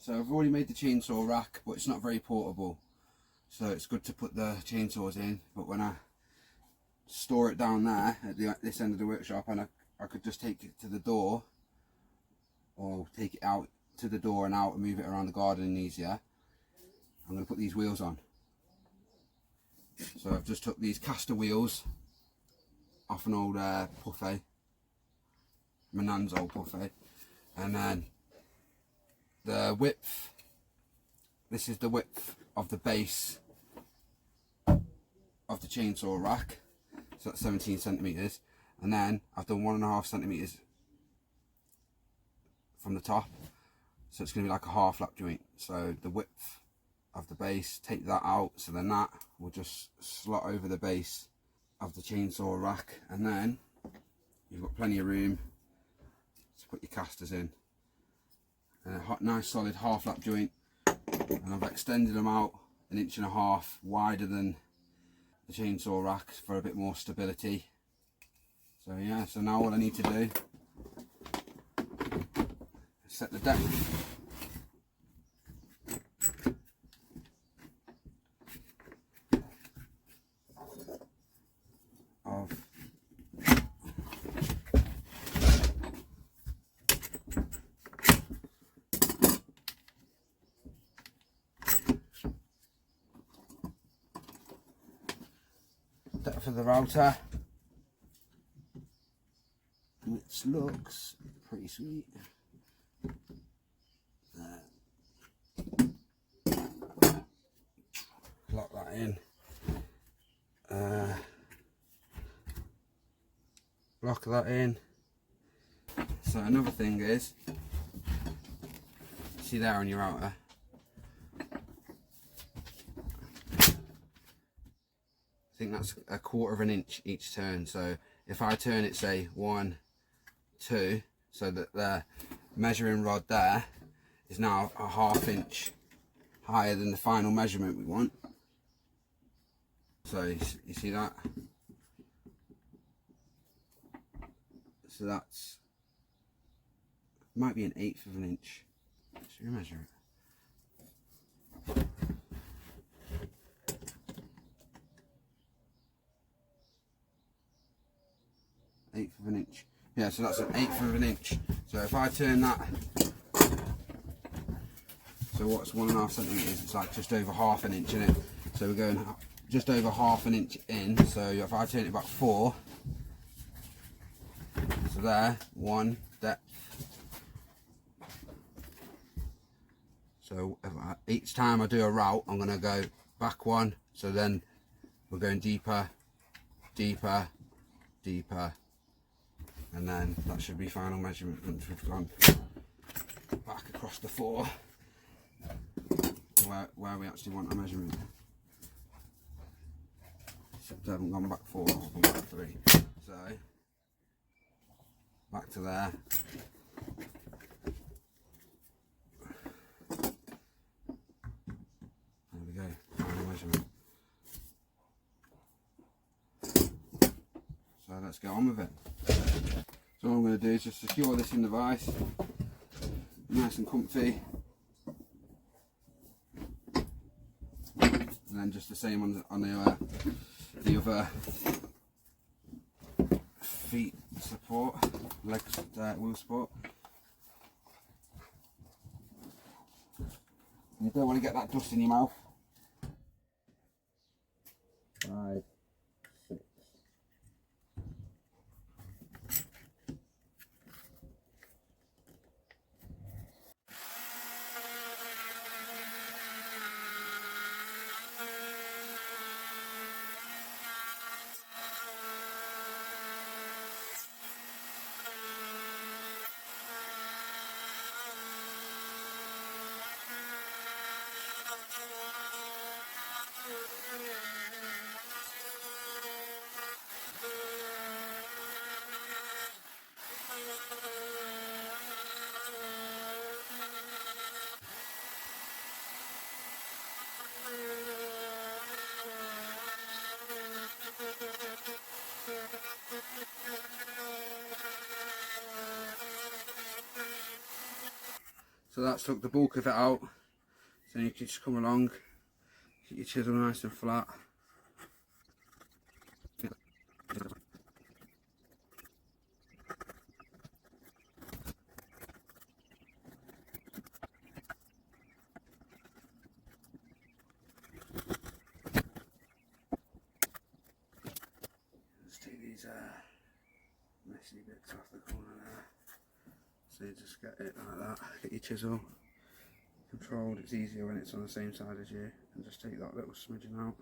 So I've already made the chainsaw rack, but it's not very portable. So it's good to put the chainsaws in, but when I store it down there at this end of the workshop, and I could just take it to the door, or take it out to the door and out and move it around the garden easier. I'm going to put these wheels on. So I've just took these caster wheels off an old buffet, my nan's old buffet, and then the width, this is the width of the base of the chainsaw rack, so that's 17 centimeters, and then I've done 1.5 centimeters from the top, so it's going to be like a half lap joint. So the width of the base, take that out, so then that will just slot over the base of the chainsaw rack, and then you've got plenty of room to put your casters in. And a nice solid half lap joint, and I've extended them out 1.5 inches wider than the chainsaw rack for a bit more stability. So yeah, so now all I need to do is set the deck. For the router, which looks pretty sweet. Lock that in. Lock that in. So another thing is, see there on your router, I think that's 1/4 inch each turn. So if I turn it, say 1, 2, so that the measuring rod there is now a 1/2 inch higher than the final measurement we want. So you see that? So that's, might be 1/8 of an inch. Should we measure it? 1/8 of an inch. Yeah, so that's 1/8 of an inch. So if I turn that, so what's 1.5 centimeters? It's like just over 1/2 an inch, isn't it? So we're going just over 1/2 an inch in. So if I turn it back 4, so there, 1 depth. So each time I do a route, I'm going to go back 1. So then we're going deeper, deeper, deeper. And then that should be final measurement once we've gone back across the 4 where we actually want a measurement. Except I haven't gone back 4, I've gone back 3. So back to there. There we go, final measurement. So let's get on with it. So all I'm going to do is just secure this in the vise, nice and comfy, and then just the same on the other feet support, legs wheel support. You don't want to get that dust in your mouth. 5, 6. that's took the bulk of it out. So you can just come along, keep your chisel nice and flat. Just take these messy bits off the corner there. So you just get it like that, get your chisel controlled. It's easier when it's on the same side as you, and just take that little smidgen out.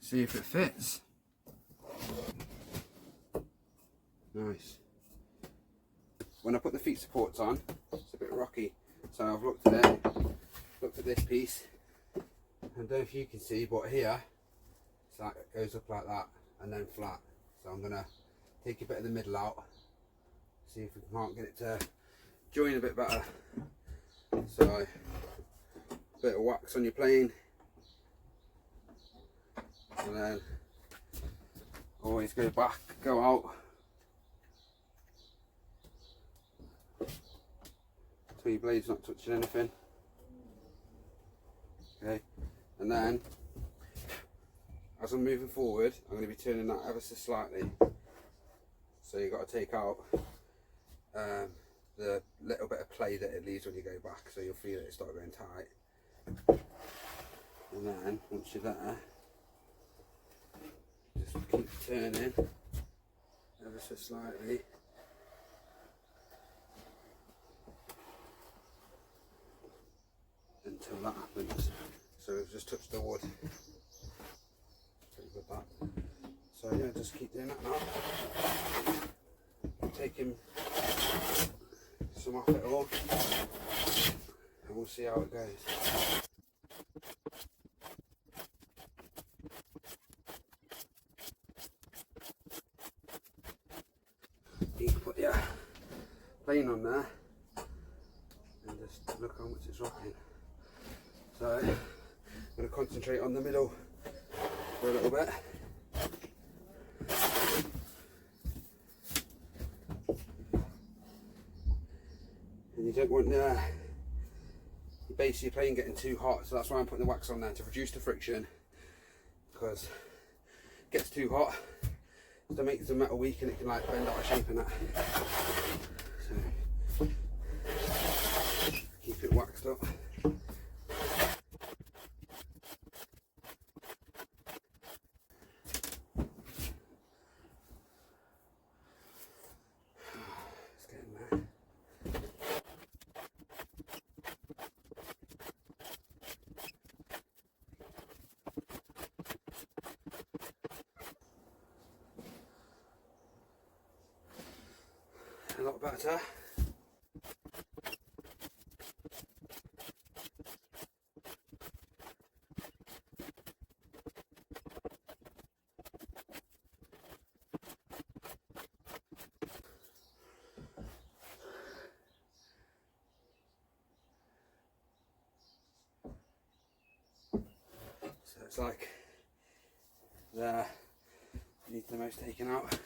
See if it fits. Nice. When I put the feet supports on, it's a bit rocky, so I've looked at it, looked at this piece, and I don't know if you can see, but here it's like it goes up like that and then flat. So I'm gonna take a bit of the middle out, see if we can't get it to join a bit better. So a bit of wax on your plane, and then always go back, go out. So your blade's not touching anything. Okay, and then as I'm moving forward, I'm going to be turning that ever so slightly. So you've got to take out the little bit of play that it leaves when you go back, so you'll feel it start going tight. And then once you're there, just keep turning ever so slightly. Until that happens. So we've just touched the wood. Pretty good that. So yeah, just keep doing that now. Taking some off it all, and we'll see how it goes. You can put your plane on there and just look how much it's rocking. So I'm going to concentrate on the middle for a little bit. And you don't want the base of your plane getting too hot, so that's why I'm putting the wax on there, to reduce the friction, because it gets too hot, it makes the metal weak and it can like bend out of shape and that. So keep it waxed up. A lot better. So it's like there, needs the most taken out.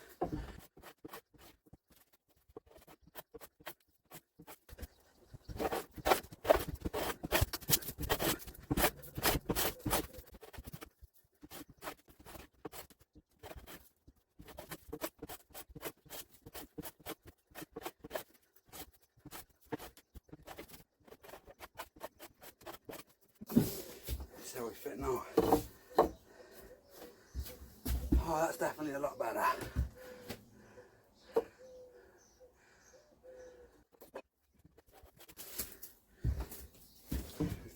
So we fit now. Oh, that's definitely a lot better.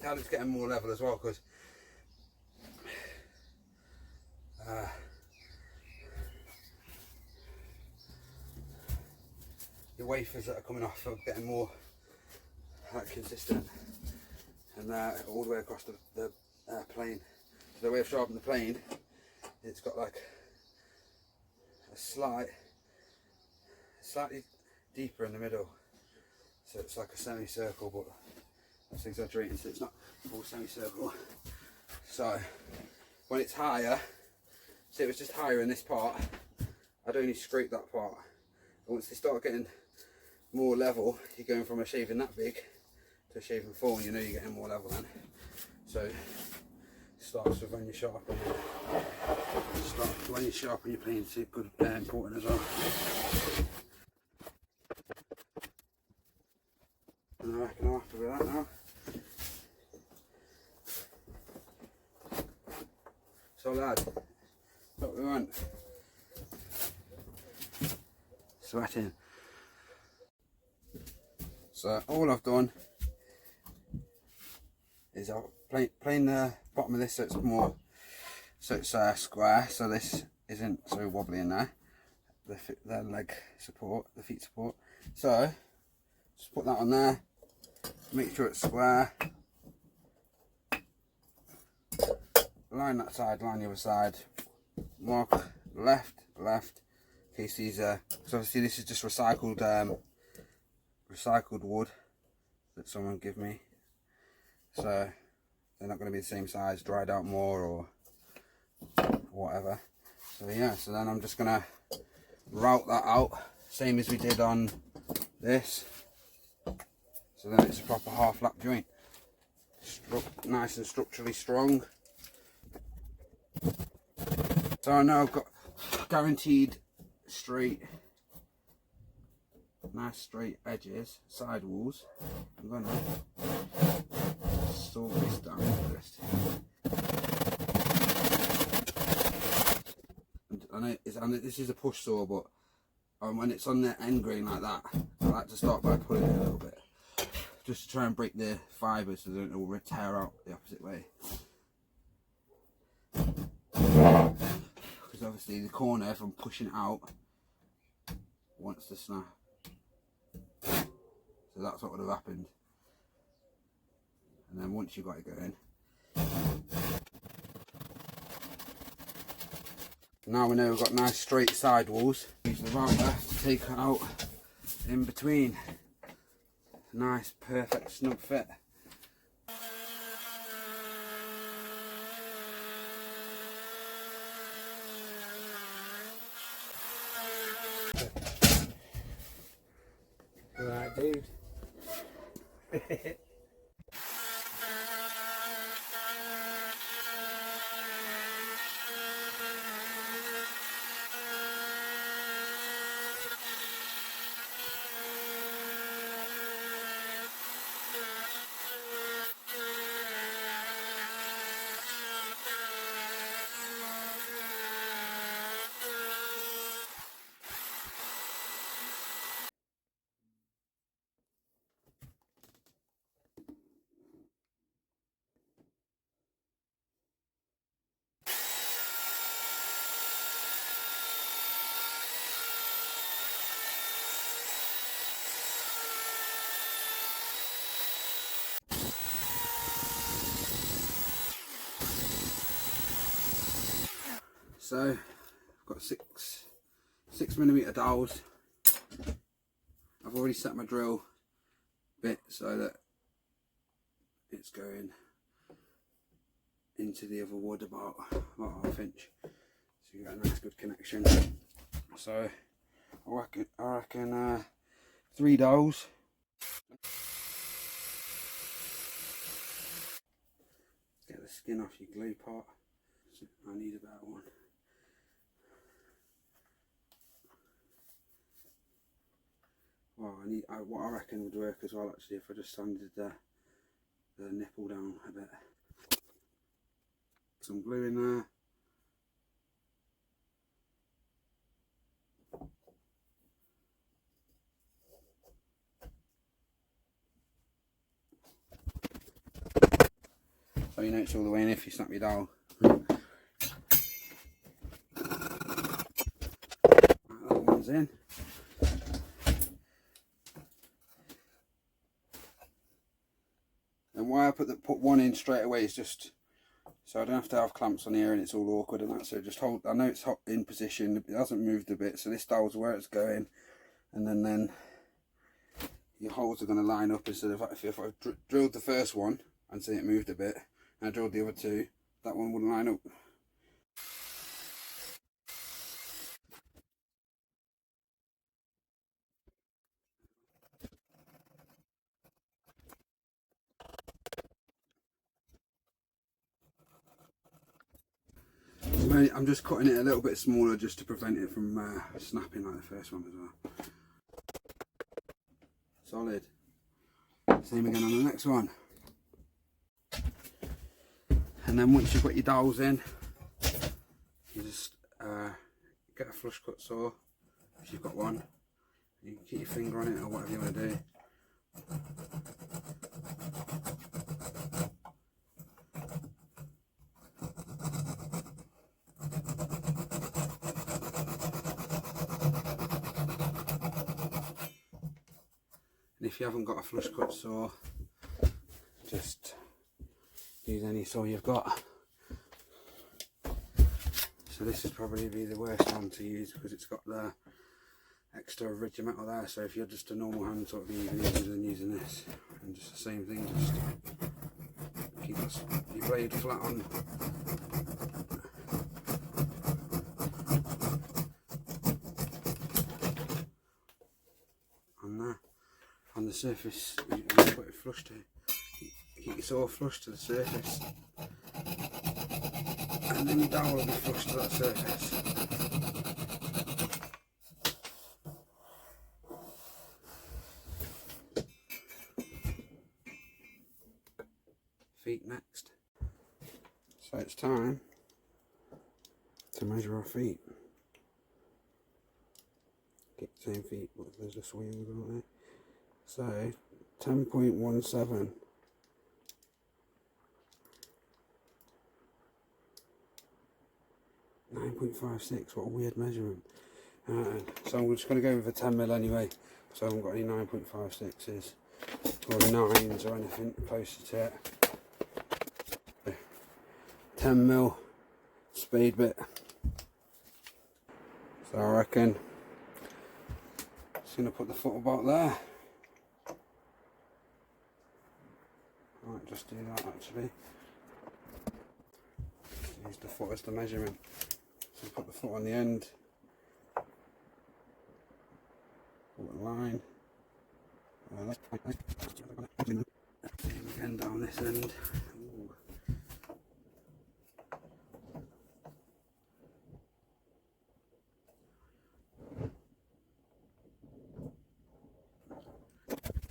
Now it's getting more level as well, because the wafers that are coming off are getting more consistent, and all the way across the plane. So the way I've sharpened the plane, it's got like a slightly deeper in the middle, so it's like a semicircle, but that's exaggerating, so it's not a full semicircle. So when it's higher, so it was just higher in this part, I'd only scrape that part. And once they start getting more level, you're going from a shaving that big to a shaving full, and you know you're getting more level then. So it starts with when you're sharp, when you're sharp and you're playing super good, important as well. And I reckon I'm happy with that now. So lad, what we want. Sweating. So all I've done is I've planed the bottom of this so it's more, so it's square, so this isn't so wobbly in there. The leg support, the feet support. So just put that on there, make sure it's square. Line that side, line the other side, mark left, in case these so obviously this is just recycled wood that someone give me, so they're not going to be the same size, dried out more or whatever. So yeah, so then I'm just going to route that out, same as we did on this, so then it's a proper half lap joint, nice and structurally strong. So I know I've got guaranteed straight, nice straight edges, side walls. I'm going to saw this down first. And this is a push saw, but when it's on the end grain like that, I like to start by pulling it a little bit, just to try and break the fibres so they don't tear out the opposite way. Because obviously the corner, if I'm pushing it out, wants to snap. So that's what would have happened. And then once you've got it going, now we know we've got nice straight side walls. Use the router to take it out in between. Nice, perfect, snug fit. Alright, dude. So I've got 6mm dowels. I've already set my drill bit so that it's going into the other wood about ½ inch, so you get a nice good connection. So I reckon 3 dowels. Get the skin off your glue pot. I need a better one. Well, what I reckon would work as well actually if I just sanded the nipple down a bit. Some glue in there. So you know it's all the way in if you snap your dowel. That one's in. And why I put one in straight away is just so I don't have to have clamps on here and it's all awkward and that. So just hold. I know it's hot in position. It hasn't moved a bit, so this dowel's where it's going, and then your holes are going to line up. Instead of if I drilled the first one and say it moved a bit, and I drilled the other two, that one wouldn't line up. I'm just cutting it a little bit smaller just to prevent it from snapping like the first one as well. Solid. Same again on the next one. And then once you've got your dowels in, you just get a flush cut saw if you've got one. You can keep your finger on it or whatever you want to do. And if you haven't got a flush cut saw, just use any saw you've got. So this would probably be the worst one to use because it's got the extra rigid metal there. So if you're just a normal hand, sort of even easier than using this. And just the same thing, just keep your blade flat on. On there, on the surface, you put it flush to. Keep your saw flush to the surface, and then your dowel will be flush to that surface. Feet next. So it's time to measure our feet. Get the same feet, but there's just wheels on there. So 10.17. 9.56, what a weird measurement. So I'm just going to go with a 10mm anyway, so I haven't got any 9.56s or 9s or anything closer to it. 10mm speed bit. So I reckon just going to put the foot about there. I might just do that actually. Use the foot as the measurement. So put the foot on the end, put a line, same again down this end. Ooh.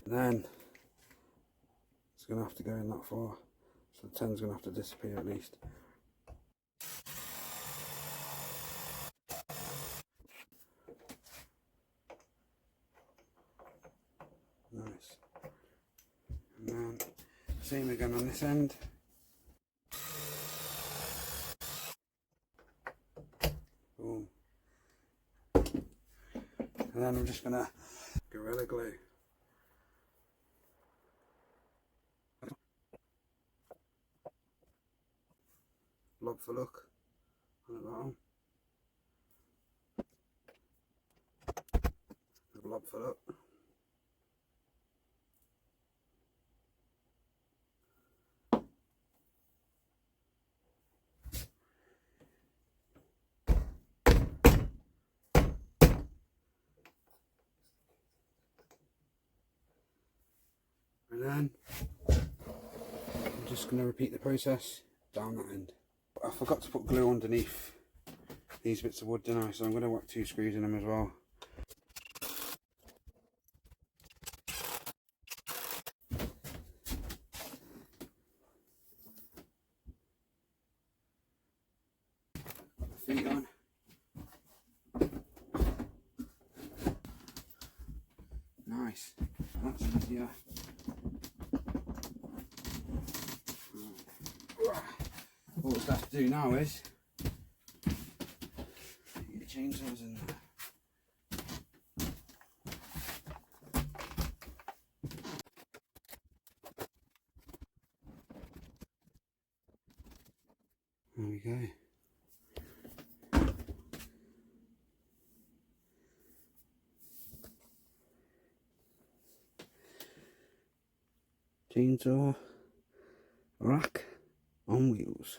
Then it's going to have to go in that far, so the 10's going to have to disappear at least. Nice. And then same again on this end. Boom. And then I'm just gonna Gorilla Glue. Blob for look on the bottom. Blob for look. And then I'm just going to repeat the process down that end. I forgot to put glue underneath these bits of wood, didn't I? So I'm going to whack 2 screws in them as well. Put the feet on. Nice. That's easier. All that's left to do now is get your chainsaws in there. There we go. Chainsaw rack on wheels.